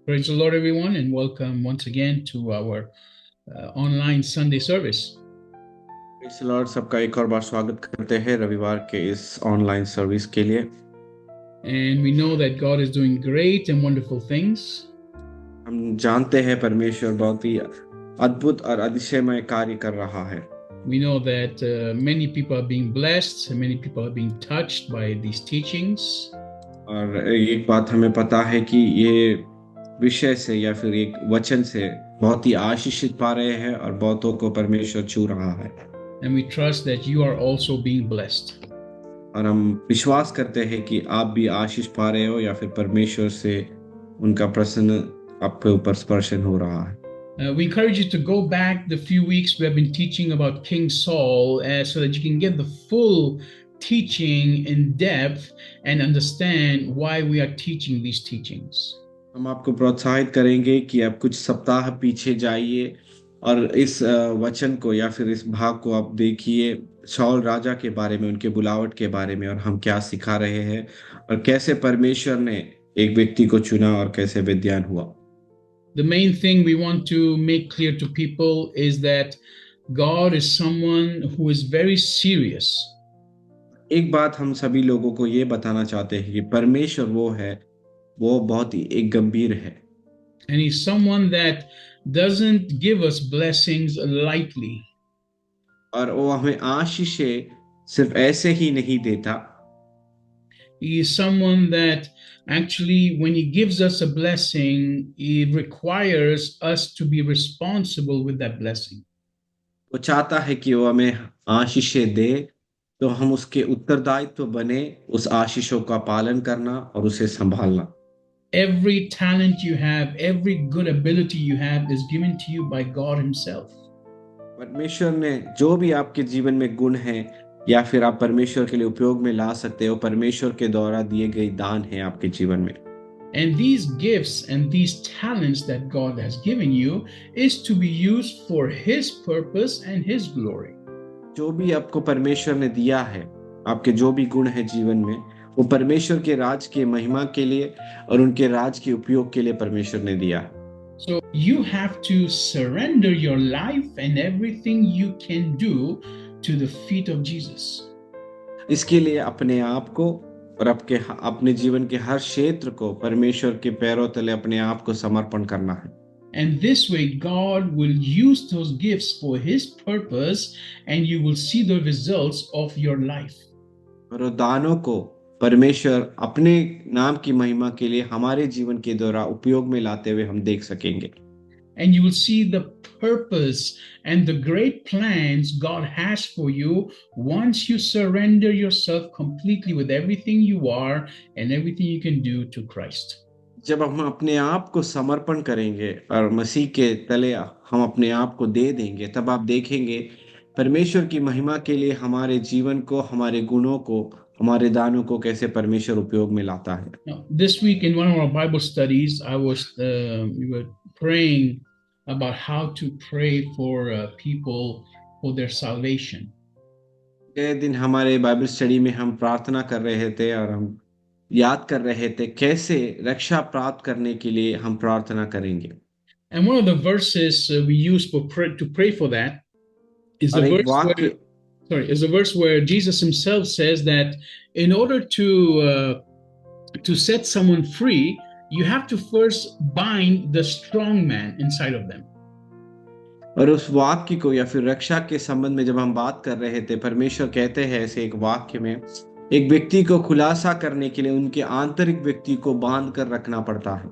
Praise the Lord, everyone, and welcome once again to our online Sunday service. Praise the Lord. सबका एक और बार स्वागत करते हैं रविवार के इस ऑनलाइन सर्विस के लिए। And we know that God is doing great and wonderful things. हम जानते हैं परमेश्वर बहुत ही अद्भुत और अधिशयमय कार्य कर रहा है। We know that many people are being blessed, and many people are being touched by these teachings. और एक बात हमें पता है कि ये विषय से या फिर एक वचन से बहुत ही आशीषित पा रहे हैं और बहुतों को परमेश्वर छू रहा है। And we trust that you are also being blessed. और हम विश्वास करते हैं कि आप भी आशीष पा रहे हो या फिर परमेश्वर से उनका प्रसन्न आपके ऊपर स्पर्शन हो रहा है। We encourage you to go back the few weeks we have been teaching about King Saul so that you can get the full teaching in depth and understand why we are teaching these teachings. हम आपको प्रोत्साहित करेंगे कि आप कुछ सप्ताह पीछे जाइए और इस वचन को या फिर इस भाग को आप देखिए, शाऊल राजा के बारे में, उनके बुलावट के बारे में और हम क्या सिखा रहे हैं और कैसे परमेश्वर ने एक व्यक्ति को चुना और कैसे विद्यान हुआ। The main thing we want to make clear to people is that God is someone who is very serious. एक बात हम सभी लोगों को ये बताना चाहते हैं कि परमेश्वर वो बहुत ही एक गंभीर है। And he's someone that doesn't give us blessings lightly. और वो हमें आशीषें सिर्फ ऐसे ही नहीं देता। He is someone that actually, when he gives us a blessing, he requires us to be responsible with that blessing. वो चाहता है कि वो हमें आशीषें दे, तो हम उसके उत्तरदायित्व बने उस आशीषों का पालन करना और उसे संभालना। Every talent you have, every good ability you have is given to you by God himself. परमेश्वर ने जो भी आपके जीवन में गुण है या फिर आप परमेश्वर के लिए उपयोग में ला सकते हो, परमेश्वर के द्वारा दिए गए दान है आपके जीवन में। And these gifts and these talents that God has given you is to be used for his purpose and his glory. जो भी आपको परमेश्वर ने दिया है, आपके जो भी गुण है जीवन में, वो परमेश्वर के राज के महिमा के लिए और उनके राज के उपयोग के लिए परमेश्वर ने दिया है। So you have to surrender your life and everything you can do to the feet of Jesus. इसके लिए अपने आप को और अपने जीवन के हर क्षेत्र को परमेश्वर के पैरों तले अपने आप को समर्पण करना है। And this way God will use those gifts for his purpose and you will see the results of your life. और उन दानों को परमेश्वर अपने नाम की महिमा के लिए हमारे जीवन के द्वारा उपयोग में लाते हुए हम देख सकेंगे। And you will see the purpose and the great plans God has for you once you surrender yourself completely with everything you are and everything you can do to Christ. जब हम अपने आप को समर्पण करेंगे और मसीह के तले हम अपने आप को दे देंगे, तब आप देखेंगे परमेश्वर की महिमा के लिए हमारे जीवन को, हमारे गुणों को, हमारे दानों को कैसे परमेश्वर उपयोग में लाता है। Now, this week in one of our Bible studies, we were praying about how to pray for people for their salvation. गए दिन हमारे बाइबल स्टडी में हम प्रार्थना कर रहे थे और हम याद कर रहे थे कैसे रक्षा प्राप्त करने के लिए हम प्रार्थना करेंगे। And one of the verses we use to pray for that is और a एक verse where, वाक्य is a verse where Jesus himself says that in order to set someone free, you have to first bind the strong man inside of them. और उस वाक्य को या फिर रक्षा के संबंध में जब हम बात कर रहे थे, परमेश्वर कहते हैं ऐसे एक वाक्य में, एक व्यक्ति को खुलासा करने के लिए उनके आंतरिक व्यक्ति को बांध कर रखना पड़ता है।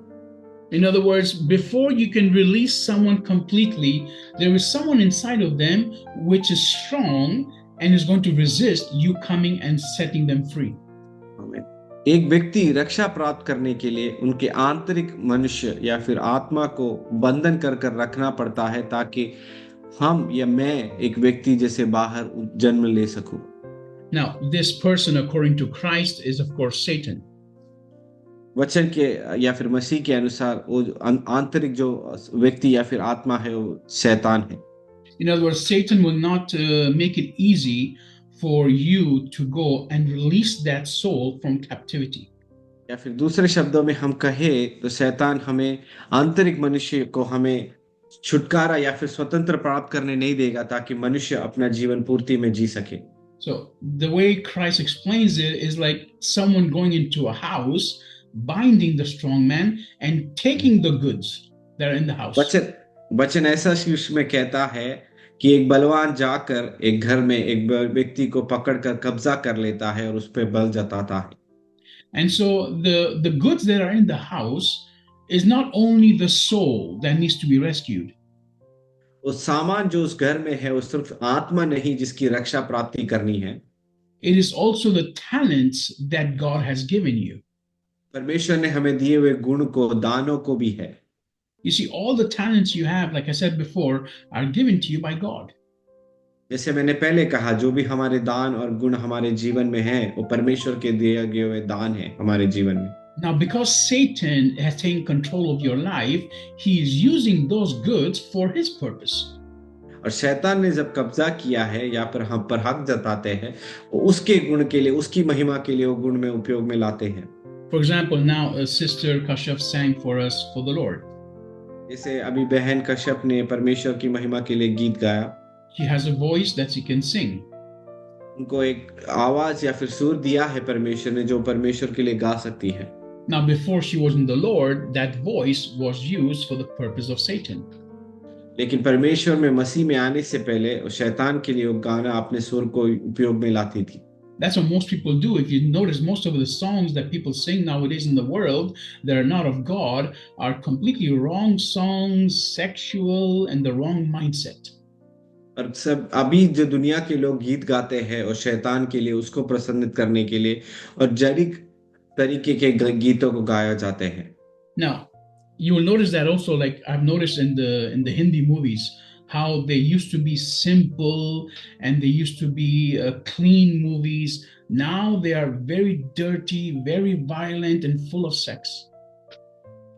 In other words, before you can release someone completely, there is someone inside of them which is strong and is going to resist you coming and setting them free. एक व्यक्ति रक्षा प्राप्त करने के लिए उनके आंतरिक मनुष्य या फिर आत्मा को बंधन कर कर रखना पड़ता है ताकि हम या मैं एक व्यक्ति जैसे बाहर जन्म ले सकूं। Now, this person according to Christ is of course Satan. वचन के या फिर मसीह के अनुसार वो आंतरिक जो व्यक्ति या फिर आत्मा है वो शैतान है। In other words, Satan will not make it easy for you to go and release that soul from captivity. या फिर दूसरे शब्दों में हम कहें तो शैतान हमें आंतरिक मनुष्य को हमें छुटकारा या फिर स्वतंत्र प्राप्त करने नहीं देगा ताकि मनुष्य अपना जीवन पूर्ति में जी सके। So the way Christ explains it is like someone going into a house, binding the strong man and taking the goods that are in the house. वचन वचन ऐसा शीर्ष में कहता है कि एक बलवान जाकर एक घर में एक व्यक्ति को पकड़कर कब्जा कर लेता है और उस पर बल जताता है। And so the goods that are in the house is not only the soul that needs to be rescued. वो सामान जो उस घर में है वो सिर्फ आत्मा नहीं जिसकी रक्षा प्राप्ति करनी है, It is also the talents that God has given you. परमेश्वर ने हमें दिए हुए गुण को दानों को भी है। You see, all the talents you have, like I said before, are given to you by God. जैसे मैंने पहले कहा, जो भी हमारे दान और गुण हमारे जीवन में है वो परमेश्वर के दिए गए हुए दान है हमारे जीवन में। Now, because Satan has taken control of your life, he is using those goods for his purpose. और शैतान ने जब कब्जा किया है या पर हम पर हक जताते हैं, वो उसके गुण के लिए, उसकी महिमा के लिए वो गुण में उपयोग में लाते हैं। For example, now Sister Kashyap sang for us for the Lord. जैसे अभी बहन कश्यप ने परमेश्वर की महिमा के लिए गीत गाया। She has a voice that she can sing. उनको एक आवाज या फिर सुर दिया है परमेश्वर ने जो परमेश्वर के लिए गा सकती है। Now, before she was in the Lord, that voice was used for the purpose of Satan. लेकिन परमेश्वर में मसीह में आने से पहले वो शैतान के लिए वो गाना अपने सुर को उपयोग में लाती थी। That's what most people do. If you notice, most of the songs that people sing nowadays in the world that are not of God are completely wrong songs, sexual, and the wrong mindset. और सब अभी जो दुनिया के लोग गीत गाते हैं और शैतान के लिए, उसको प्रसन्नित करने के लिए और जरिक तरीके के गीतों को गाया जाते हैं। Now, you will notice that also, like I've noticed in the Hindi movies, how they used to be simple and they used to be clean movies. Now they are very dirty, very violent, and full of sex.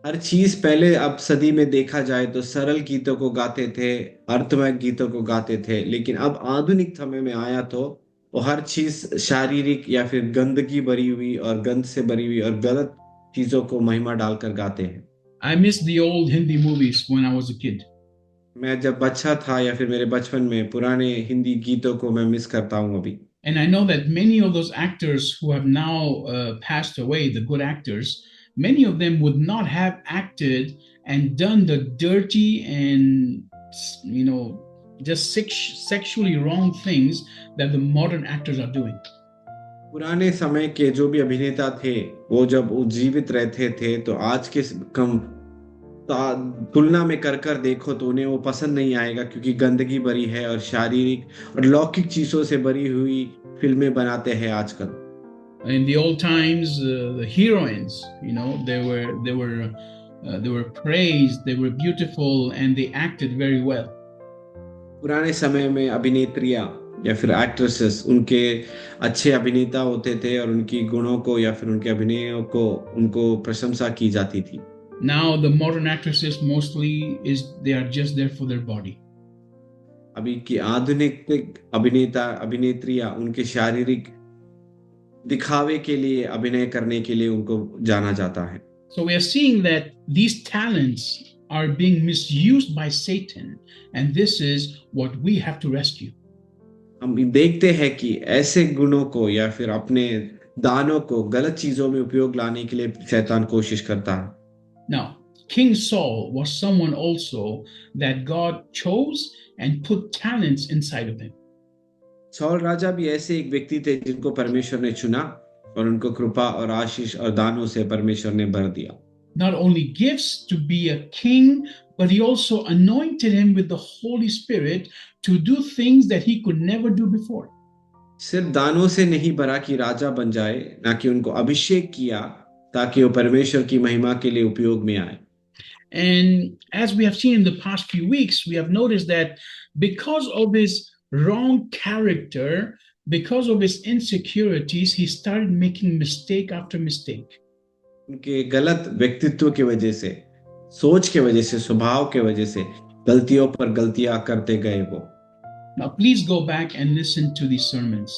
हर चीज पहले अब सदी में देखा जाए तो सरल गीतों को गाते थे, अर्थमय गीतों को गाते थे, लेकिन अब आधुनिक समय में आया तो वो हर चीज शारीरिक या फिर गंदगी भरी हुई और गंद से भरी हुई और गलत चीजों को महिमा डालकर गाते हैं। I miss the old Hindi movies when I was a kid. मैं जब बच्चा था या फिर मेरे बचपन में पुराने हिंदी गीतों को मैं मिस करता हूँ अभी। And I know that many of those actors who have now passed away, the good actors, many of them would not have acted and done the dirty and, you know, just sexually wrong things that the modern actors are doing. पुराने समय के जो भी अभिनेता थे वो जब वो जीवित रहते थे तो आज के कम तुलना में कर देखो तो उन्हें वो पसंद नहीं आएगा क्योंकि गंदगी भरी है और शारीरिक और लौकिक चीजों से भरी हुई फिल्में बनाते हैं आजकल। In the old times, the heroines, you know, they were praised, they were beautiful, and they acted very well. पुराने समय में अभिनेत्रियां या फिर एक्ट्रेसेस उनके अच्छे अभिनेता होते थे और उनकी गुणों को या फिर उनके अभिनयों को उनको प्रशंसा की जाती थी। Now the modern actresses mostly they are just there for their body. अभी की आधुनिक अभिनेता अभिनेत्रियां उनके शारीरिक दिखावे के लिए अभिनय करने के लिए उनको जाना जाता है। So we are seeing that these talents are being misused by Satan, and this is what we have to rescue. हम देखते हैं कि ऐसे गुणों को या फिर अपने दानों को गलत चीजों में उपयोग लाने के लिए शैतान कोशिश करता है। Now, King Saul was someone also that God chose and put talents inside of him. Saul राजा भी ऐसे एक व्यक्ति थे जिनको परमेश्वर ने चुना और उनको कृपा और आशीष और दानों से परमेश्वर ने भर दिया। Not only gifts to be a king, but he also anointed him with the Holy Spirit to do things that he could never do before. सिर्फ दानों से नहीं भरा कि राजा बन जाए, ना कि उनको अभिषेक किया ताकि वो परमेश्वर की महिमा के लिए उपयोग में आए। And as we have seen in the past few weeks, we have noticed that because of his wrong character, because of his insecurities, he started making mistake after mistake. उनके गलत व्यक्तित्व की वजह से, सोच के वजह से, स्वभाव के वजह से गलतियों पर गलतियां करते गए वो। Now please go back and listen to these sermons.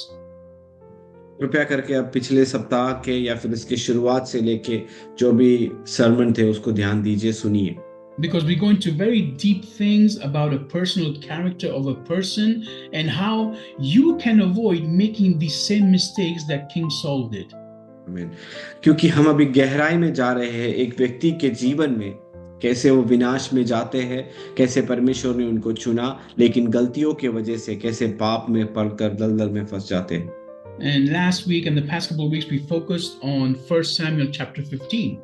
कृपया करके आप पिछले सप्ताह के या फिर इसके शुरुआत से लेके जो भी सरमन थे उसको ध्यान दीजिए, सुनिए, because we go into very deep things about a personal character of a person and how you can avoid making the same mistakes that King Saul did. आमीन। क्योंकि हम अभी गहराई में जा रहे हैं एक व्यक्ति के जीवन में, कैसे वो विनाश में जाते हैं, कैसे परमेश्वर ने उनको चुना लेकिन गलतियों की वजह से कैसे पाप में पड़कर दलदल में फंस जाते हैं। And last week and the past couple of weeks, we focused on 1 Samuel chapter 15.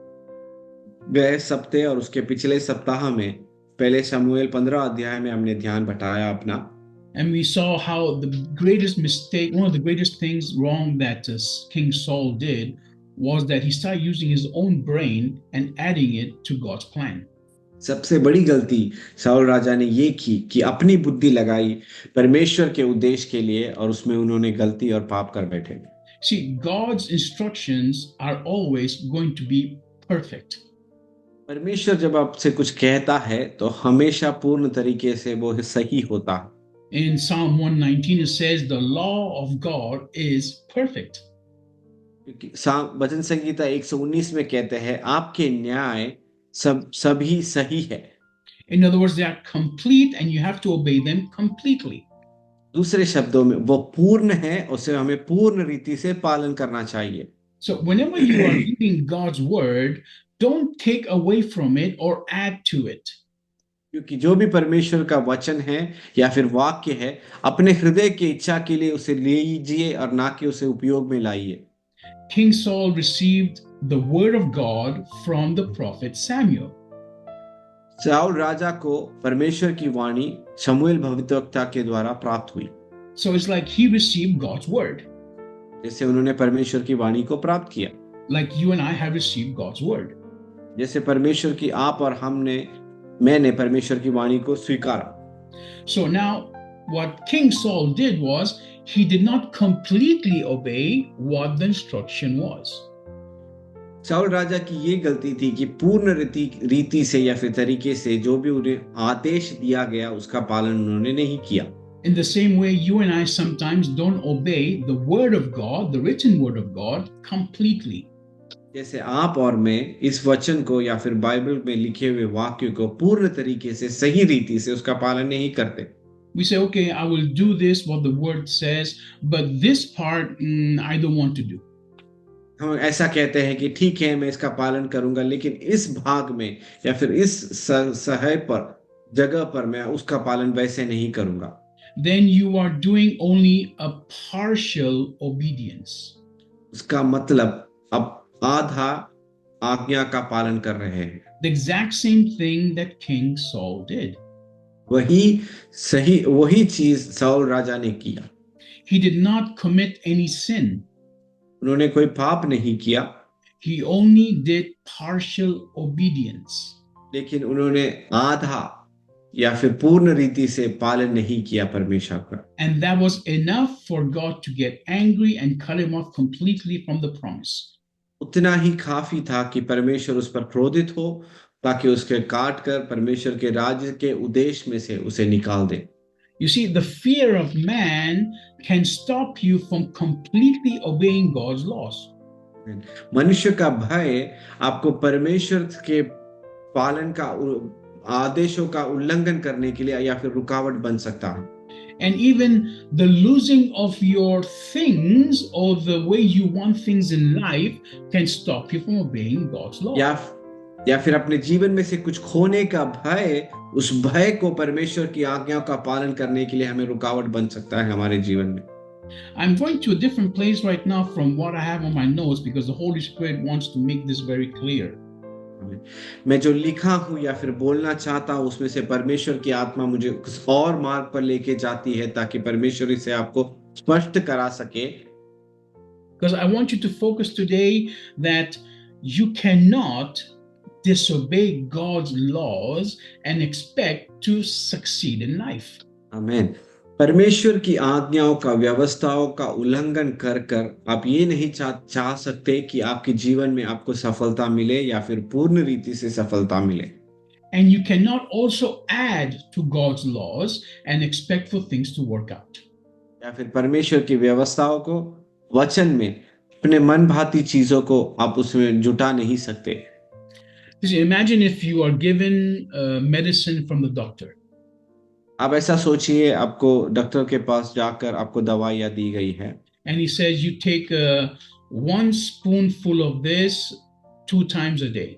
गए सप्ते और उसके पिछले सप्ताह में पहले शमूएल 15 अध्याय में हमने ध्यान बटाया अपना, And we saw how the greatest mistake, one of the greatest things wrong that King Saul did was that he started using his own brain and adding it to God's plan. सबसे बड़ी गलती शाऊल राजा ने ये की कि अपनी बुद्धि लगाई परमेश्वर के उद्देश्य के लिए और उसमें उन्होंने गलती और पाप कर बैठे। See, God's instructions are always going to be perfect. परमेश्वर जब आपसे कुछ कहता है तो हमेशा पूर्ण तरीके से वो सही होता है। In Psalm 119, it says, the law of God is perfect. क्योंकि वचन संहिता 119 में कहते हैं आपके न्याय सभी सही है। In other words, they are complete and you have to obey them completely. दूसरे शब्दों में वो पूर्ण है, उसे हमें पूर्ण रीति से पालन करना चाहिए। So whenever you are reading God's word, don't take away from it or add to it. क्योंकि जो भी परमेश्वर का वचन है या फिर वाक्य है, अपने हृदय की इच्छा के लिए उसे ले लीजिए और ना कि उसे उपयोग में लाइए। King Saul received the word of God from the prophet Samuel. शाऊल राजा को परमेश्वर की वाणी शमूएल भविष्यवक्ता के द्वारा प्राप्त हुई। So it's like he received God's word. जैसे उन्होंने परमेश्वर की वाणी को प्राप्त किया, Like you and I have received God's word. जैसे परमेश्वर की आप और मैंने परमेश्वर की वाणी को स्वीकारा। So now what King Saul did was he did not completely obey what the instruction was. शाऊल राजा की ये गलती थी कि पूर्ण रीति से या फिर तरीके से जो भी उन्हें आदेश दिया गया उसका पालन उन्होंने नहीं किया। In the same way, you and I sometimes don't obey the word of God, the written word of God, completely. जैसे आप और मैं इस वचन को या फिर बाइबल में लिखे हुए वाक्य को पूर्ण तरीके से सही रीति से उसका पालन नहीं करते। We say, okay, I will do this, what the word says, but this part, I don't want to do. हम ऐसा कहते हैं कि ठीक है मैं इसका पालन करूंगा, लेकिन इस भाग में या फिर इस सहाय पर जगह पर मैं उसका पालन वैसे नहीं करूंगा। Then you are doing only a partial obedience. उसका मतलब आप आधा आज्ञा का पालन कर रहे हैं। The exact same thing that King Saul did. वही चीज शाऊल राजा ने किया। He did not commit any sin. उन्होंने कोई पाप नहीं किया। He only did partial obedience. लेकिन उन्होंने आधा या फिर पूर्ण रीति से पालन नहीं किया परमेश्वर का। And that was enough for God to get angry and cut him off completely from the promise. उतना ही काफी था कि परमेश्वर उस पर क्रोधित हो ताकि उसके काट कर परमेश्वर के राज्य के उद्देश्य में से उसे निकाल दे। You see, the fear of man can stop you from completely obeying God's laws. मनुष्य का भय आपको परमेश्वर के पालन का आदेशों का उल्लंघन करने के लिए या फिर रुकावट बन सकता है। And even the losing of your things or the way you want things in life can stop you from obeying God's law. या फिर अपने जीवन में से कुछ खोने का भय, उस भय को परमेश्वर की आज्ञाओं का पालन करने के लिए हमें रुकावट बन सकता है हमारे जीवन में। I'm going to a different place right now from what I have on my notes because the Holy Spirit wants to make this very clear. मैं जो लिखा हूं या फिर बोलना चाहता हूं उसमें से परमेश्वर की आत्मा मुझे कुछ और मार्ग पर लेके जाती है ताकि परमेश्वर इसे आपको स्पष्ट करा सके। Because I want you to focus today that you cannot disobey God's laws and expect to succeed in life. आमीन। परमेश्वर की आज्ञाओं का, व्यवस्थाओं का उल्लंघन कर कर आप ये नहीं चाह सकते कि आपके जीवन में आपको सफलता मिले या फिर पूर्ण रीति से सफलता मिले। And you cannot also add to God's laws and expect for things to work out. या फिर परमेश्वर की व्यवस्थाओं को वचन में अपने मन भाती चीजों को आप उसमें जुटा नहीं सकते। Just imagine if you are given medicine from the doctor, आप ऐसा सोचिए, आपको डॉक्टर के पास जाकर आपको दवाइयाँ दी गई है। and he says you take one spoonful of this 2 times a day,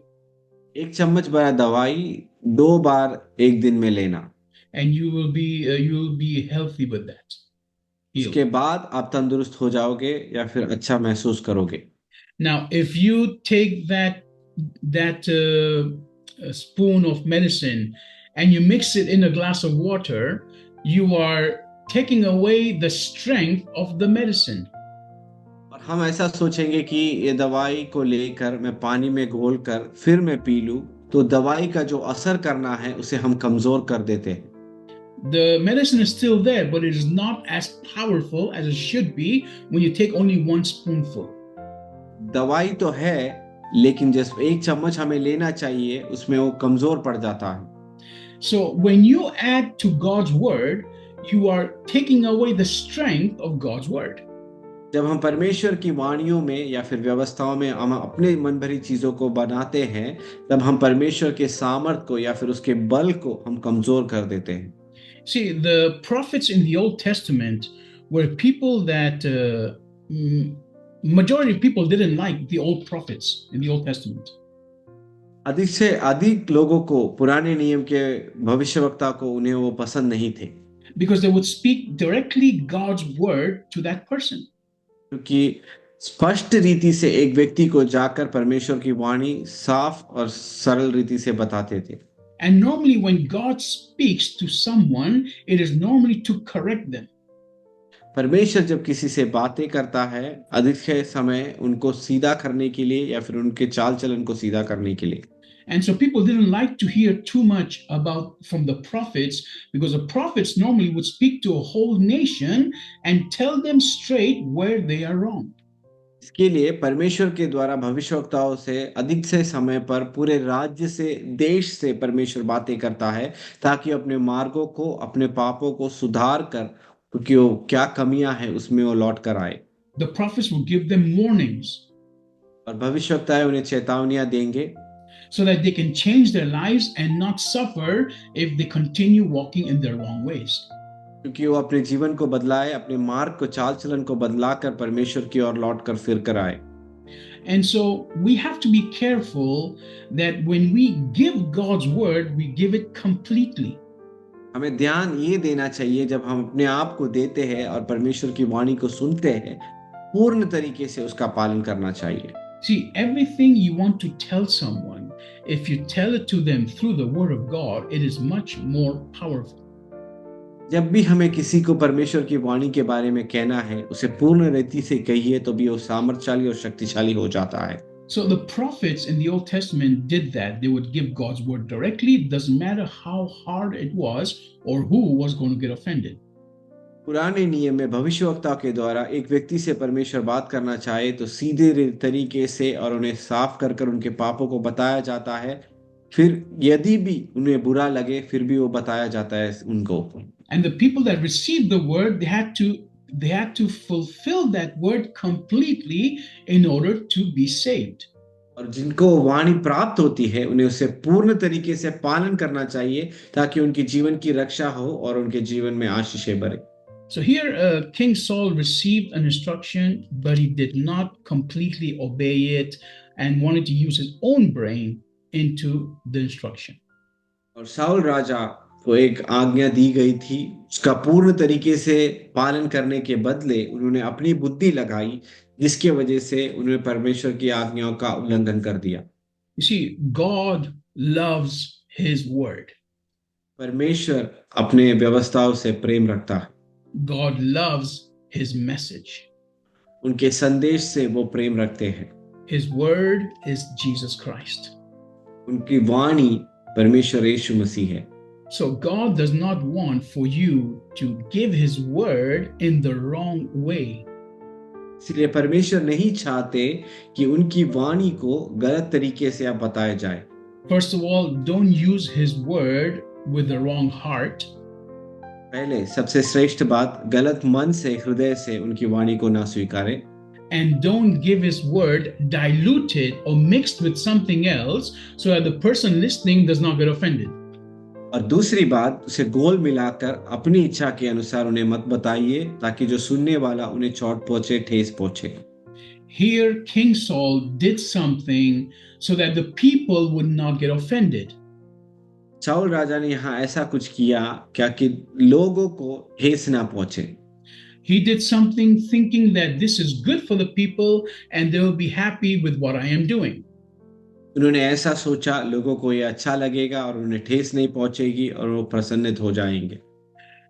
एक चम्मच बड़ा दवाई 2 बार एक दिन में लेना। and you will be healthy with that, उसके healed. बाद आप तंदुरुस्त हो जाओगे या फिर अच्छा महसूस करोगे। Now, if you take that spoon of medicine and you mix it in a glass of water, you are taking away the strength of the medicine. और हम ऐसा सोचेंगे कि ये दवाई को लेकर मैं पानी में घोल कर फिर मैं पी लूं, तो दवाई का जो असर करना है उसे हम कमजोर कर देते हैं। The medicine is still there, but it is not as powerful as it should be when you take only one spoonful. दवाई तो है, लेकिन जिस एक चम्मच हमें लेना चाहिए उसमें वो कमजोर पड़ जाता है। So when you add to God's word, you are taking away the strength of God's word. जब हम परमेश्वर की वाणियों में या फिर व्यवस्थाओं में हम अपने मन भरी चीजों को बनाते हैं, तब हम परमेश्वर के सामर्थ को या फिर उसके बल को हम कमजोर कर देते हैं। See, the prophets in the Old Testament were people that majority of people didn't like the old prophets in the Old Testament. अधिक से अधिक लोगों को पुराने नियम के भविष्यवक्ता को उन्हें वो पसंद नहीं थे, Because they would speak directly God's word to that person. क्योंकि स्पष्ट रीति से एक व्यक्ति को जाकर परमेश्वर की वाणी साफ और सरल रीति से बताते थे। And normally, when God speaks to someone, it is normally to correct them. परमेश्वर जब किसी से बातें करता है, अधिक समय उनको सीधा करने के लिए या फिर उनके चाल चलन को सीधा करने के लिए। And so people didn't like to hear too much about from the prophets, because the prophets normally would speak to a whole nation and tell them straight where they are wrong. इसके लिए परमेश्वर के द्वारा भविष्यवक्ताओं से अधिक से समय पर पूरे राज्य से, देश से परमेश्वर बातें करता है, ताकि अपने मार्गों को, अपने पापों को सुधार कर, क्योंकि वो क्या कमियां हैं उसमें वो लौट कर आए। The prophets would give them warnings और भविष्यवक्ता उन्हें चेतावनियां देंगे, so that they can change their lives and not suffer if they continue walking in their wrong ways. क्योंकि वो अपने जीवन को बदलाए, अपने मार्ग को, चाल चलन को बदलाकर परमेश्वर की ओर लौट कर फिर कर आए। And so we have to be careful that when we give God's word, we give it completely. हमें ध्यान ये देना चाहिए जब हम अपने आप को देते हैं और परमेश्वर की वाणी को सुनते हैं, पूर्ण तरीके से उसका पालन करना चाहिए। See, everything you want to tell someone, if you tell it to them through the word of God, it is much more powerful. जब भी हमें किसी को परमेश्वर की वाणी के बारे में कहना है, उसे पूर्ण रीति से कहिए तो भी वो सामर्थ्यशाली और शक्तिशाली हो जाता है। So the prophets in the Old Testament did that. They would give God's word directly. It doesn't matter how hard it was or who was going to get offended. पुराने नियम में भविष्यवक्ता के द्वारा एक व्यक्ति से परमेश्वर बात करना चाहे तो सीधे तरीके से और उन्हें साफ कर कर उनके पापों को बताया जाता है। फिर यदि भी उन्हें बुरा लगे, फिर भी वो बताया जाता है उनको। And the people that received the word, they had to fulfill that word completely in order to be saved. और जिनको वाणी प्राप्त होती है, उन्हें उसे पूर्ण तरीके से पालन करना चाहिए, ताकि उनके जीवन की रक्षा हो और उनके जीवन में आशीषें बढ़े। So here, King Saul received an instruction, but he did not completely obey it and wanted to use his own brain into the instruction. और शाऊल राजा को एक आज्ञा दी गई थी, उसका पूर्ण तरीके से पालन करने के बदले उन्होंने अपनी बुद्धि लगाई, जिसके वजह से उन्होंने परमेश्वर की आज्ञाओं का उल्लंघन कर दिया। You see, God loves his word. परमेश्वर अपने व्यवस्थाओं से प्रेम रखता है। God loves his message. उनके संदेश से वो प्रेम रखते हैं। His word is Jesus Christ. उनकी वाणी परमेश्वर यीशु मसीह है। So God does not want for you to give his word in the wrong way. इसलिए परमेश्वर नहीं चाहते कि उनकी वाणी को गलत तरीके से आप बताया जाए। First of all, don't use his word with the wrong heart. पहले सबसे श्रेष्ठ बात, गलत मन से, हृदय से उनकी वाणी को ना स्वीकारें। and don't give his word diluted or mixed with something else so that the person listening does not get offended. और दूसरी बात, उसे गोल मिलाकर अपनी इच्छा के अनुसार उन्हें मत बताइए, ताकि जो सुनने वाला उन्हें चोट पहुंचे, ठेस पहुंचे। Here, King Saul did something so that the people would not get offended. शाऊल राजा ने यहाँ ऐसा कुछ किया क्या कि लोगों को ठेस ना पहुंचे। He did something thinking that this is good for the people and they will be happy with what I am doing. उन्होंने ऐसा सोचा, लोगों को ये अच्छा लगेगा और उन्हें ठेस नहीं पहुंचेगी और वो प्रसन्नित हो जाएंगे।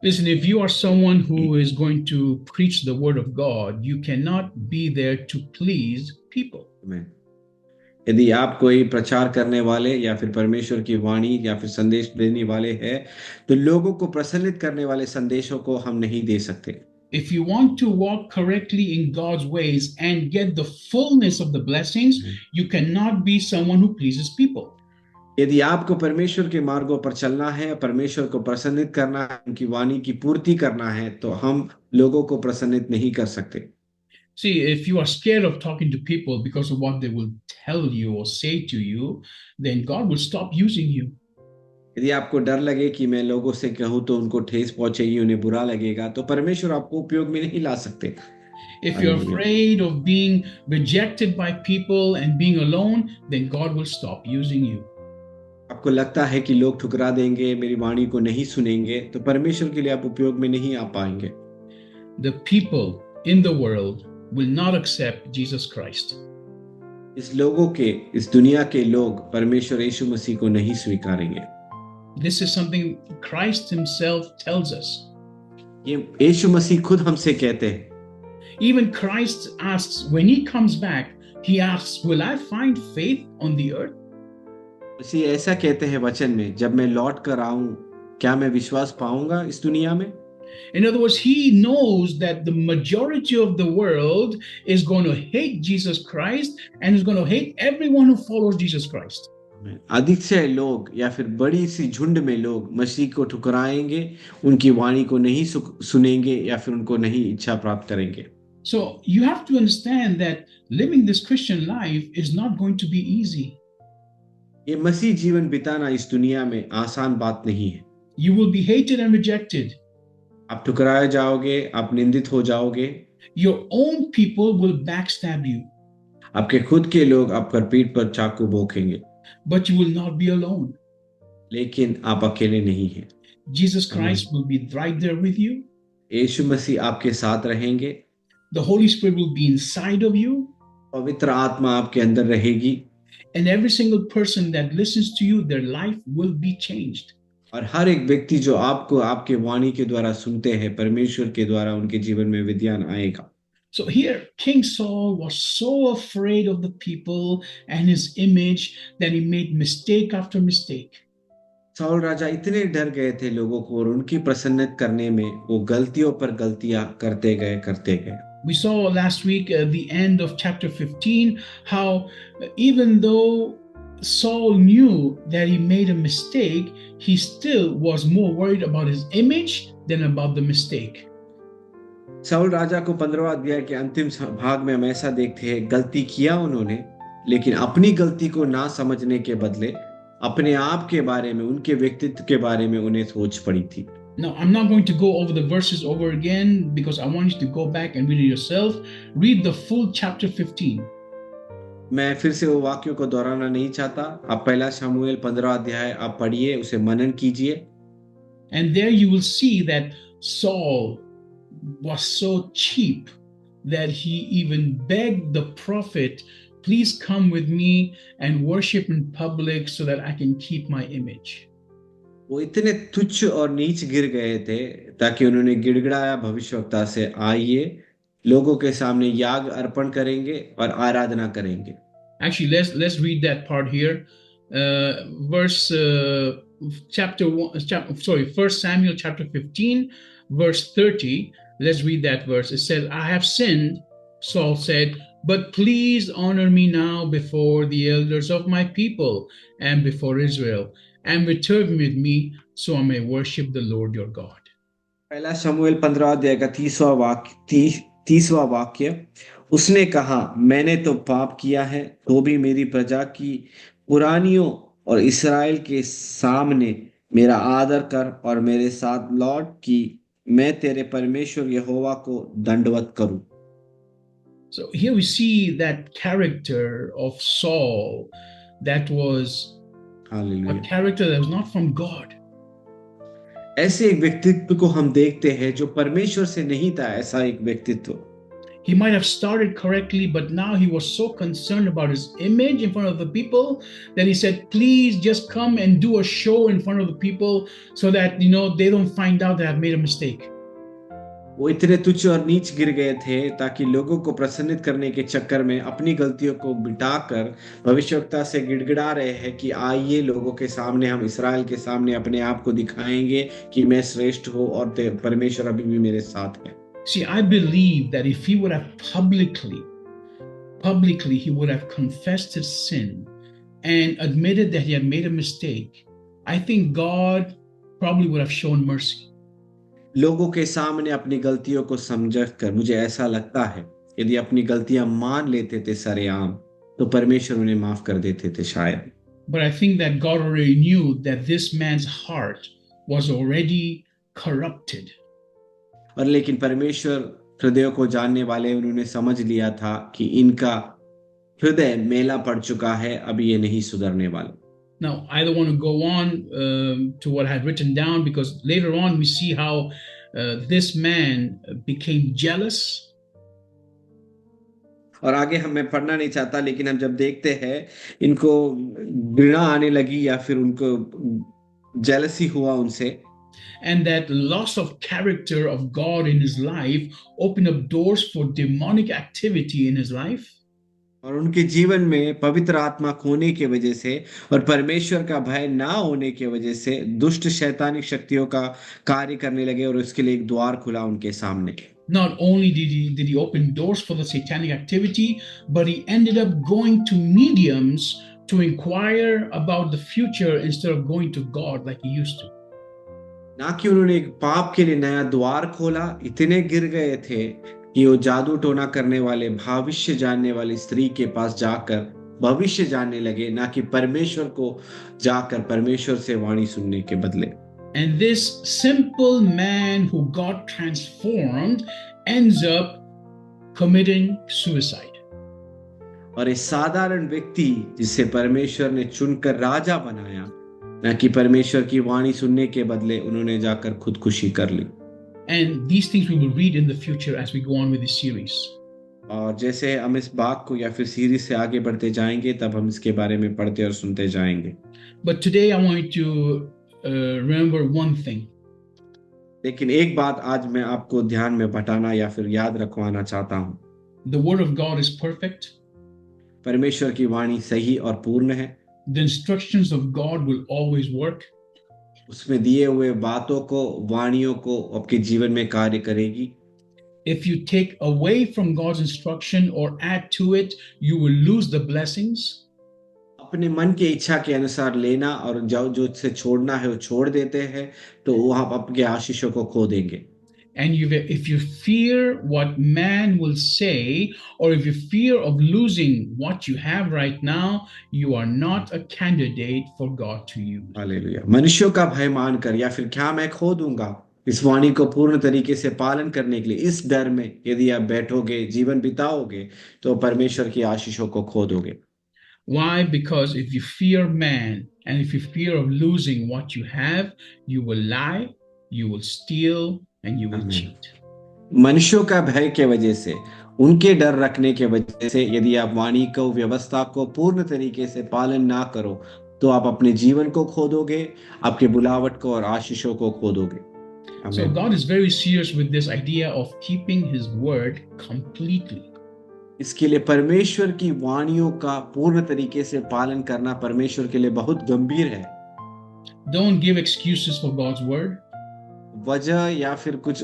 Listen, if you are someone who is going to preach the word of God, you cannot be there to please people. यदि आप कोई प्रचार करने वाले या फिर परमेश्वर की वाणी या फिर संदेश देने वाले हैं, तो लोगों को प्रसन्नित करने वाले संदेशों को हम नहीं दे सकते। If you want to walk correctly in God's ways and get the fullness of the blessings, you cannot be someone who pleases people. यदि आपको परमेश्वर के मार्गों पर चलना है, परमेश्वर को प्रसन्नित करना है, उनकी वाणी की पूर्ति करना है, तो हम लोगों को प्रसन्नित नहीं कर सकते। See, if you are scared of talking to people because of what they will tell you or say to you, then God will stop using you. यदि आपको डर लगे कि मैं लोगों से कहूं तो उनको ठेस पहुंचेगी, उन्हें बुरा लगेगा, तो परमेश्वर आपको उपयोग में नहीं ला सकते। If you're afraid of being rejected by people and being alone, then God will stop using you. आपको लगता है कि लोग ठुकरा देंगे, मेरी वाणी को नहीं सुनेंगे, तो परमेश्वर के लिए आप उपयोग में नहीं आ पाएंगे। The people in the world will not accept Jesus Christ. इस दुनिया के लोग परमेश्वर यीशु मसीह को नहीं स्वीकारेंगे। This is something Christ himself tells us. ये यीशु मसीह खुद हमसे कहते हैं। Even Christ asks, when he comes back, he asks, will I find faith on the earth? मसीह ऐसा कहते हैं वचन में, जब मैं लौट कर आऊं, क्या मैं विश्वास पाऊंगा इस दुनिया में? In other words, he knows that the majority of the world is going to hate Jesus Christ and is going to hate everyone who follows Jesus Christ. अधिक से लोग या फिर बड़ी सी झुंड में लोग मसीह को ठुकराएंगे, उनकी वाणी को नहीं सुनेंगे या फिर उनको नहीं इच्छा प्राप्त करेंगे। So you have to understand that living this Christian life is not going to be easy. ये मसीह जीवन बिताना इस दुनिया में आसान बात नहीं है। You will be hated and rejected. आप ठुकराए जाओगे, आप निंदित हो जाओगे। Your own people will backstab you. आपके खुद के लोग आप पर पीठ पर चाकू भोंकेंगे। But you will not be alone. लेकिन आप अकेले नहीं हैं। Jesus Christ will be right there with you. यीशु मसीह आपके साथ रहेंगे। The Holy Spirit will be inside of you. पवित्र आत्मा आपके अंदर रहेगी। And every single person that listens to you, their life will be changed. और हर एक व्यक्ति जो आपको आपके वाणी के द्वारा सुनते हैं, परमेश्वर के द्वारा उनके जीवन में विद्यान आएगा। So here, King Saul was so afraid of the people and his image that he made mistake after mistake. Saul राजा इतने डर गए थे लोगों को और उनकी प्रसन्नत करने में, वो गलतियों पर गलतियां करते गए। We saw last week at the end of chapter 15 how even though Saul knew that he made a mistake, he still was more worried about his image than about the mistake. Saul राजा को 15वां अध्याय के अंतिम भाग में हम ऐसा देखते हैं, गलती किया उन्होंने, लेकिन अपनी गलती को ना समझने के बदले अपने आप के बारे में, उनके व्यक्तित्व के बारे में उन्हें सोच पड़ी थी। Now, I'm not going to go over the verses over again because I want you to go back and read it yourself. Read the full chapter 15. मैं फिर से वो वाक्यों को दोहराना नहीं चाहता। आप पहला शमूएल 15 अध्याय आप पढ़िए, उसे मनन कीजिए। And there you will see that Saul was so cheap that he even begged the prophet, please come with me and worship in public so that I can keep my image. वो इतने तुच्छ और नीच गिर गए थे ताकि उन्होंने गिड़गिड़ाया भविष्यवक्ता से, आइए लोगों के सामने याग अर्पण करेंगे और आराधना करेंगे। Actually, let's read that part here. First Samuel chapter 15, verse 30. Let's read that verse. It says, I have sinned, Saul said, but please honor me now before the elders of my people and before Israel, and return with me so I may worship the Lord your God. पहला शमूएल 15 अध्याय का 30वां वाक्य, उसने कहा, मैंने तो पाप किया है, तो भी मेरी प्रजा की पुरानियों और इसराइल के सामने मेरा आदर कर और मेरे साथ लौट कि मैं तेरे परमेश्वर यहोवा को दंडवत करूं। So here we see that character of Saul that was a hallelujah. character that was not from God. ऐसे एक व्यक्तित्व को हम देखते हैं जो परमेश्वर से नहीं था, ऐसा एक व्यक्तित्व। He might have started correctly, but now he was so concerned about his image in front of the people that he said, please just come and do a show in front of the people so that, they don't find out that I've made a mistake. वो इतने तुच्छ और नीच गिर गए थे ताकि लोगों को प्रसन्नित करने के चक्कर में अपनी गलतियों को मिटाकर भविष्यवक्ता से गिड़गिड़ा रहे हैं कि आइए लोगों के सामने, हम इसराइल के सामने अपने आप को दिखाएंगे कि मैं श्रेष्ठ हूँ और परमेश्वर अभी भी मेरे साथ है। See, I believe that if he would have publicly, he would have confessed his sin and admitted that he had made a mistake, I think God probably would have shown mercy. लोगों के सामने अपनी गलतियों को समझ कर मुझे ऐसा लगता है यदि अपनी गलतियां मान लेते थे सरेआम तो परमेश्वर उन्हें माफ कर देते थे शायद। But I think that God already knew that this man's heart was already corrupted. और लेकिन परमेश्वर हृदयों को जानने वाले, उन्होंने समझ लिया था कि इनका हृदय मेला पड़ चुका है, अभी ये नहीं सुधरने वाला। Now, I don't want to go on to what I had written down because later on we see how this man became jealous. और आगे मैं पढ़ना नहीं चाहता, लेकिन हम जब देखते हैं इनको घृणा आने लगी या फिर उनको जेलसी हुआ उनसे। And that loss of character of God in his life opened up doors for demonic activity in his life. और उनके जीवन में पवित्र आत्मा खोने की वजह से और परमेश्वर का भय ना होने की वजह से दुष्ट शैतानिक शक्तियों का कार्य करने लगे और उसके लिए एक द्वार खुला उनके सामने। Not only did he open doors for the satanic activity, but he ended up going to mediums to inquire about the future instead of going to God like he used to. ना कि उन्होंने एक पाप के लिए नया द्वार खोला, इतने गिर गए थे कि वो जादू टोना करने वाले, भविष्य जानने वाली स्त्री के पास जाकर भविष्य जानने लगे, ना कि परमेश्वर को जाकर परमेश्वर से वाणी सुनने के बदले। And this simple man who got transformed ends up committing suicide. और एक साधारण व्यक्ति जिसे परमेश्वर ने चुनकर राजा बनाया, ना कि परमेश्वर की वाणी सुनने के बदले उन्होंने जाकर खुदकुशी कर ली। And these things we will read in the future as we go on with this series. और जैसे हम इस बात को या फिर सीरीज से आगे बढ़ते जाएंगे तब हम इसके बारे में पढ़ते और सुनते जाएंगे। But today I want you to remember one thing. लेकिन एक बात आज मैं आपको ध्यान में बटाना या फिर याद रखवाना चाहता हूँ। The word of God is perfect. परमेश्वर की वाणी सही और पूर्ण है। The instructions of God will always work. उसमें दिए हुए बातों को, वाणियों को आपके जीवन में कार्य करेगी। If you take away from God's instruction or add to it, you will lose the blessings. अपने मन की इच्छा के अनुसार लेना और जो उससे छोड़ना है वो छोड़ देते हैं तो वो आप अपने आशीषों को खो देंगे। And if you fear what man will say, or if you fear of losing what you have right now, you are not a candidate for God to use. Hallelujah. मनुष्यों का भय मानकर या फिर क्या मैं खो दूंगा, इस वाणी को पूर्ण तरीके से पालन करने के लिए इस डर में यदि आप बैठोगे, जीवन बिताओगे तो परमेश्वर की आशीषों को खो दोगे। Why? Because if you fear man and if you fear of losing what you have, you will lie, you will steal, and you will cheat. मनुष्यों का भय के वजह से, उनके डर रखने के वजह से यदि आप वाणी को, व्यवस्था को पूर्ण तरीके से पालन ना करो तो आप अपने जीवन को खो दोगे, आपके बुलावट को और आशीषों को खो दोगे। So God is very serious with this idea of keeping his word completely. इसके लिए परमेश्वर की वाणियों का पूर्ण तरीके से पालन करना परमेश्वर के लिए बहुत गंभीर है। Don't give excuses for God's word. वजह या फिर कुछ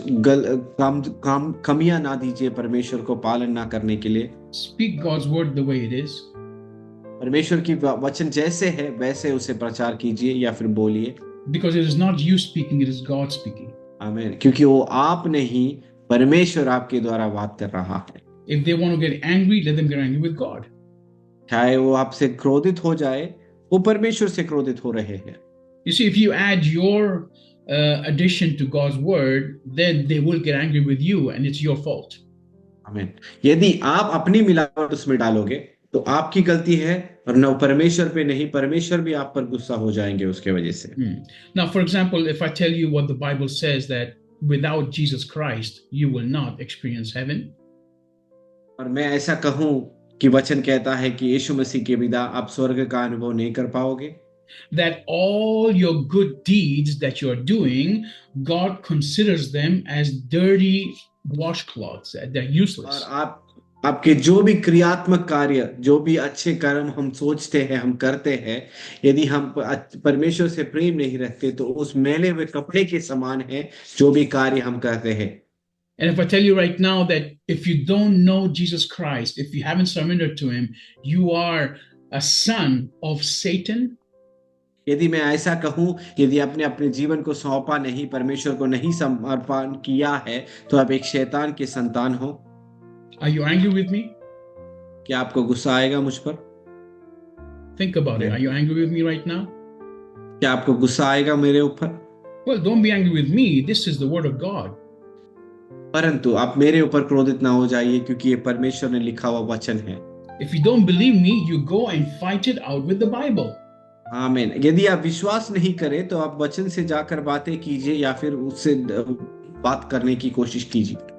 कमियां ना दीजिए परमेश्वर को पालन ना करने के लिए। Speak God's word the way it is. परमेश्वर की वचन जैसे है वैसे उसे प्रचार कीजिए या फिर बोलिए। Because it is not you speaking, it is God speaking. आमीन। क्योंकि वो आप नहीं, परमेश्वर आपके द्वारा बात कर रहा है। If they want to get angry, let them get angry with God. चाहे वो आपसे क्रोधित हो जाए, वो परमेश्वर से क्रोधित हो रहे हैं। You see, if you add your addition to God's word, then they will get angry with you, and it's your fault. आमीन। यदि आप अपनी मिलावट उसमें डालोगे तो आपकी गलती है, और न परमेश्वर पे नहीं, परमेश्वर भी आप पर गुस्सा हो जाएंगे उसके वजह से। Now, for example, if I tell you what the Bible says that without Jesus Christ, you will not experience heaven. और मैं ऐसा कहूं कि वचन कहता है कि यीशु मसीह के बिना आप स्वर्ग का अनुभव नहीं कर पाओगे। That all your good deeds that you're doing, God considers them as dirty washcloths. They're और useless. आपके जो भी क्रियात्मक कार्य, जो भी अच्छे कर्म हम सोचते हैं, हम करते हैं, यदि हम परमेश्वर से प्रेम नहीं रखते तो उस मैले हुए कपड़े के समान है जो भी कार्य हम करते हैं। And if I tell you right now that if you don't know Jesus Christ, if you haven't surrendered to him, you are a son of Satan. यदि मैं ऐसा कहूं, यदि आपने अपने जीवन को सौंपा नहीं, परमेश्वर को नहीं समर्पण किया है, तो आप एक शैतान के संतान हो। Are you angry with me? क्या आपको गुस्सा आएगा मुझ पर? Think about it. Are you angry with me right now? क्या आपको गुस्सा आएगा मेरे ऊपर? Well, don't be angry with me. This is the word of God. परंतु आप मेरे ऊपर क्रोधित ना हो जाइए, क्योंकि ये परमेश्वर ने लिखा हुआ वचन है। If you don't believe me, you go and fight it out with the Bible. आमीन। यदि आप विश्वास नहीं करें तो आप वचन से जाकर बातें कीजिए, या फिर उससे बात करने की कोशिश कीजिए।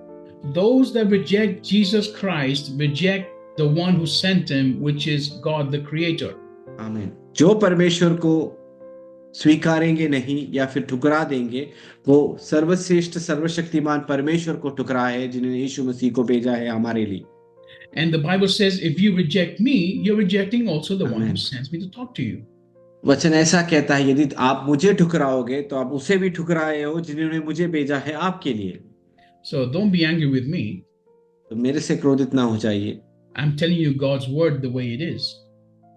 Those that reject Jesus Christ reject the one who sent him, which is God the Creator. आमीन। जो परमेश्वर को स्वीकारेंगे नहीं या फिर ठुकरा देंगे, वो सर्वश्रेष्ठ सर्वशक्तिमान परमेश्वर को ठुकराए, जिन्होंने यीशु मसीह को भेजा है हमारे लिए। And the Bible says, if you reject me, you're rejecting also the one who Amen. sends me to talk to you. वचन ऐसा कहता है, यदि आप मुझे ठुकराओगे तो आप उसे भी ठुकराए हो जिन्होंने मुझे भेजा है आपके लिए। So don't be angry with me. तो मेरे से क्रोधित ना हो जाइए। I'm telling you God's word the way it is.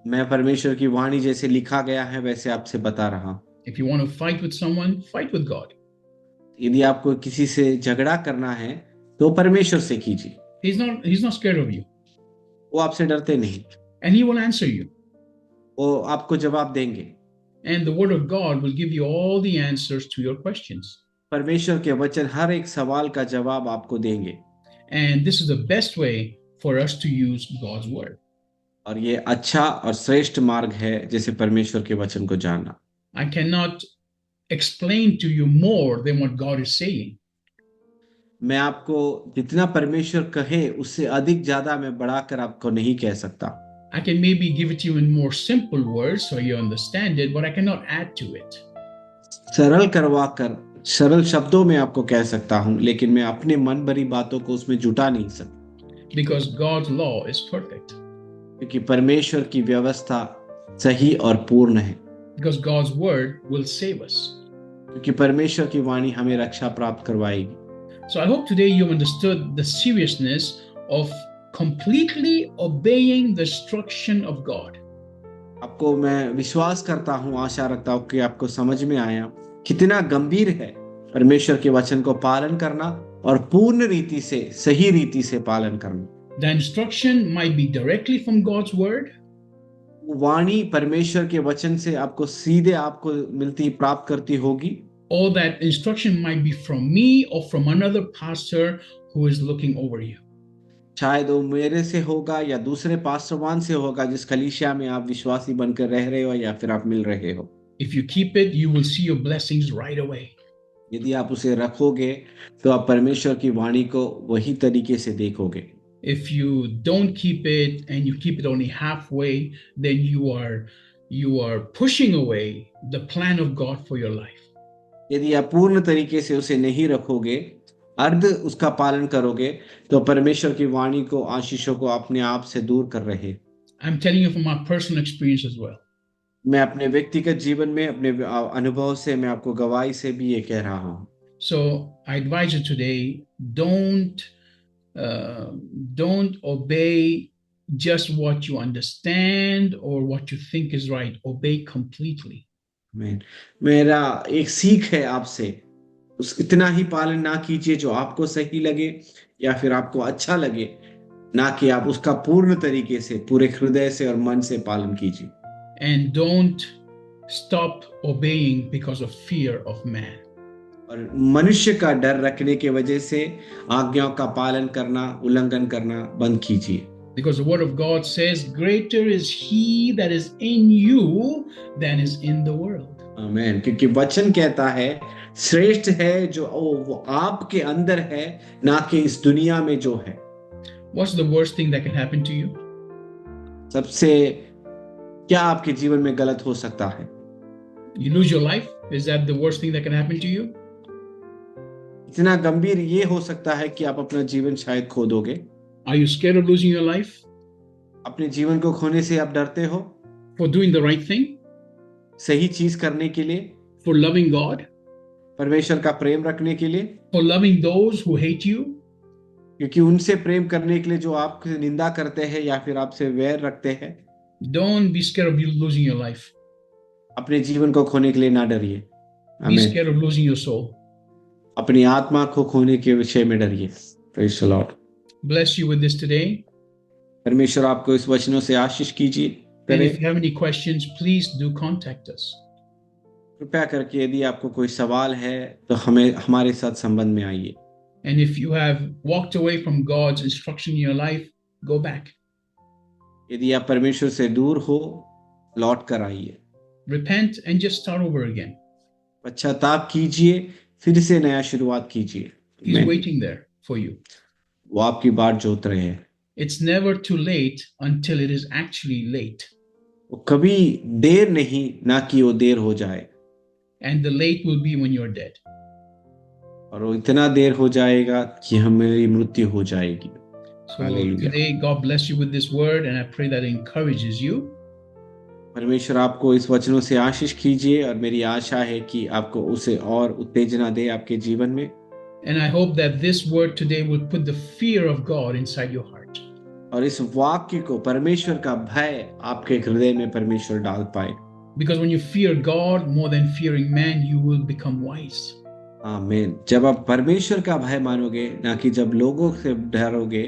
मैं परमेश्वर की वाणी जैसे लिखा गया है वैसे आपसे बता रहा हूं। If you want to fight with someone, fight with God. यदि आपको किसी से झगड़ा करना है तो परमेश्वर से कीजिए। He's not scared of you. वो आपसे डरते नहीं, And he will answer you. वो आपको जवाब देंगे। And the word of God will give you all the answers to your questions. परमेश्वर के वचन हर एक सवाल का जवाब आपको देंगे। And this is the best way for us to use God's word. और ये अच्छा और श्रेष्ठ मार्ग है जैसे परमेश्वर के वचन को जानना। I cannot explain to you more than what God is saying. मैं आपको जितना परमेश्वर कहे उससे अधिक ज्यादा मैं बढ़ाकर आपको नहीं कह सकता। I can maybe give it to you in more simple words so you understand it, but I cannot add to it. सरल करवाकर सरल शब्दों में आपको कह सकता हूं, लेकिन मैं अपने मन भरी बातों को उसमें जुटा नहीं सकता। Because God's law is perfect. क्योंकि परमेश्वर की व्यवस्था सही और पूर्ण है। Because God's word will save us. क्योंकि परमेश्वर की वाणी हमें रक्षा प्राप्त करवाएगी। So I hope today you understood the seriousness of completely obeying the instruction of God. आपको मैं विश्वास करता हूं, आशा रखता हूं कि आपको समझ में आया कितना गंभीर है परमेश्वर के वचन को पालन करना और पूर्ण रीति से, सही रीति से पालन करना। The instruction might be directly from God's word. वाणी परमेश्वर के वचन से आपको सीधे आपको मिलती, प्राप्त करती होगी। Or that instruction might be from me or from another pastor who is looking over you. शायद वो मेरे से होगा या दूसरे पास्टरवान से होगा जिस कलीसिया में आप विश्वासी बनकर रह रहे हो या फिर आप मिल रहे हो। If you keep it, you will see your blessings right away. यदि आप उसे रखोगे तो आप परमेश्वर की वाणी को वही तरीके से देखोगे। If you don't keep it and you keep it only halfway, then you are pushing away the plan of God for your life. यदि आप पूर्ण तरीके से उसे नहीं रखोगे, अर्ध उसका पालन करोगे, तो परमेश्वर की वाणी को, आशीषों को अपने आप से दूर कर रहे। I'm telling you from my personal experience as well. मैं अपने व्यक्तिगत जीवन में, अपने अनुभव से, मैं आपको गवाही से भी ये कह रहा हूँ। So I advise you today, don't obey just what you understand or what you think is right. Obey completely. मेरा एक सीख है आपसे, उस इतना ही पालन ना कीजिए जो आपको सही लगे या फिर आपको अच्छा लगे, ना कि आप उसका पूर्ण तरीके से, पूरे हृदय से और मन से पालन कीजिए। And don't stop obeying because of fear of man. और मनुष्य का डर रखने की वजह से आज्ञाओं का पालन करना, उल्लंघन करना बंद कीजिए। Because the word of God says, greater is he that is in you than is in the world. आमीन। क्योंकि वचन कहता है श्रेष्ठ है जो वो आपके अंदर है, ना कि इस दुनिया में जो है। What's the worst thing that can happen to you? सबसे क्या आपके जीवन में गलत हो सकता है? You lose your life? Is that the worst thing that can happen to you? इतना गंभीर ये हो सकता है कि आप अपना जीवन शायद खो दोगे। Are you scared of losing your life अपने जीवन को खोने से आप डरते हो? for doing the right thing, सही चीज करने के लिए, for loving God, परमेश्वर का प्रेम रखने के लिए, for loving those who hate you? क्योंकि उनसे प्रेम करने के लिए जो आपकी निंदा करते हैं या फिर आपसे वैर रखते हैं। Don't be scared of you losing your life. अपने जीवन को खोने के लिए ना डरिए। Be आमीन। scared of losing your soul. अपनी आत्मा को खोने के विषय में डरिए। Praise the Lord. Bless you with this today. परमेश्वर आपको इस वचनों से आशीष कीजिए And करे। if you have any questions, please do contact us. कृपया करके यदि आपको कोई सवाल है तो हमें हमारे साथ संबंध में आइए। And if you have walked away from God's instruction in your life, go back. यदि आप परमेश्वर से दूर हो, लौट कर आइए। Repent and just start over again. पश्चाताप कीजिए, फिर से नया शुरुआत कीजिए। He's आमीन। waiting there for you. वो आपकी बाट जोत रहे हैं। It's never too late until it is actually late. वो कभी देर नहीं, ना कि वो देर हो जाए। And the late will be when you're dead. और वो इतना देर हो जाएगा कि हमारी मृत्यु हो जाएगी। So Hallelujah. today, God bless you with this word, and I pray that it encourages you. परमेश्वर आपको इस वचनों से आशीष कीजिए और मेरी आशा है कि आपको उसे और उत्तेजना दे आपके जीवन में। And I hope that this word today will put the fear of God inside your heart. और इस वाक्य को, परमेश्वर का भय आपके हृदय में परमेश्वर डाल पाए। Because when you fear God more than fearing man, you will become wise. आमीन। जब आप परमेश्वर का भय मानोगे, ना कि जब लोगों से डरोगे,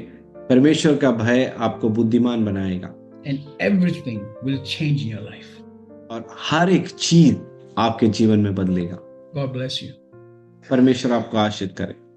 परमेश्वर का भय आपको बुद्धिमान बनाएगा। And everything will change in your life. और हर एक चीज आपके जीवन में बदलेगा। God bless you. परमेश्वर आपको आशीष करे।